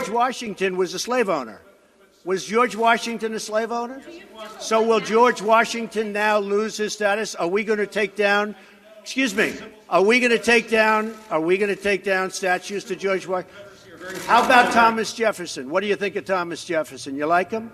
George Washington was a slave owner. Was George Washington a slave owner? So will George Washington now lose his status? Are we going to take down, excuse me, are we going to take down statues to George Washington? How about Thomas Jefferson? What do you think of Thomas Jefferson? You like him?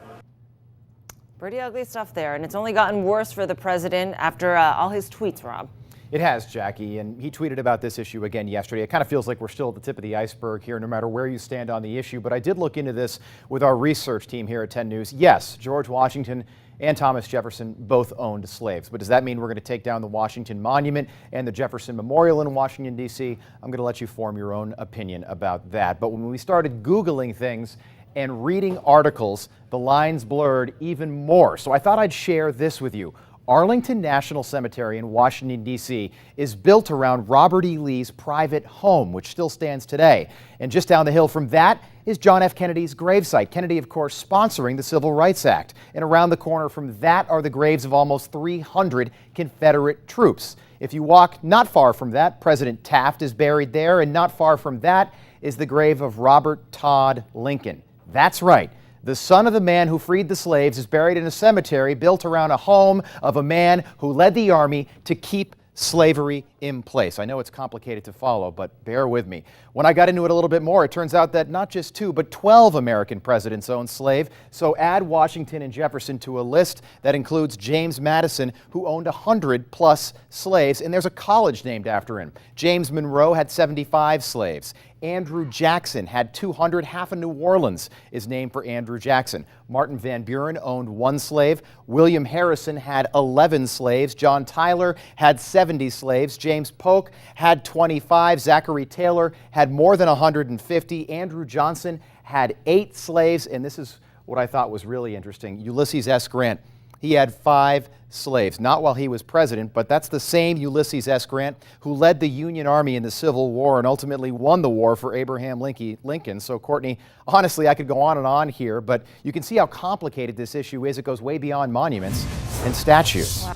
Pretty ugly stuff there, and it's only gotten worse for the president after all his tweets, Rob. It has, Jackie, and he tweeted about this issue again yesterday. It kind of feels like we're still at the tip of the iceberg here, no matter where you stand on the issue. But I did look into this with our research team here at 10 News. Yes, George Washington and Thomas Jefferson both owned slaves. But does that mean we're going to take down the Washington Monument and the Jefferson Memorial in Washington, D.C.? I'm going to let you form your own opinion about that. But when we started Googling things and reading articles, the lines blurred even more. So I thought I'd share this with you. Arlington National Cemetery in Washington, D.C. is built around Robert E. Lee's private home, which still stands today. And just down the hill from that is John F. Kennedy's gravesite. Kennedy, of course, sponsoring the Civil Rights Act. And around the corner from that are the graves of almost 300 Confederate troops. If you walk not far from that, President Taft is buried there, and not far from that is the grave of Robert Todd Lincoln. That's right. The son of the man who freed the slaves is buried in a cemetery built around a home of a man who led the army to keep slavery in place. I know it's complicated to follow, but bear with me. When I got into it a little bit more, it turns out that not just 2, but 12 American presidents owned slaves. So add Washington and Jefferson to a list that includes James Madison, who owned 100+ slaves, and there's a college named after him. James Monroe had 75 slaves. Andrew Jackson had 200. Half of New Orleans is named for Andrew Jackson. Martin Van Buren owned 1 slave. William Harrison had 11 slaves. John Tyler had 70 slaves. James Polk had 25. Zachary Taylor had more than 150. Andrew Johnson had 8 slaves. And this is what I thought was really interesting. Ulysses S. Grant, he had 5 slaves, not while he was president, but that's the same Ulysses S. Grant who led the Union Army in the Civil War and ultimately won the war for Abraham Lincoln. So, Courtney, honestly, I could go on and on here, but you can see how complicated this issue is. It goes way beyond monuments and statues. Wow.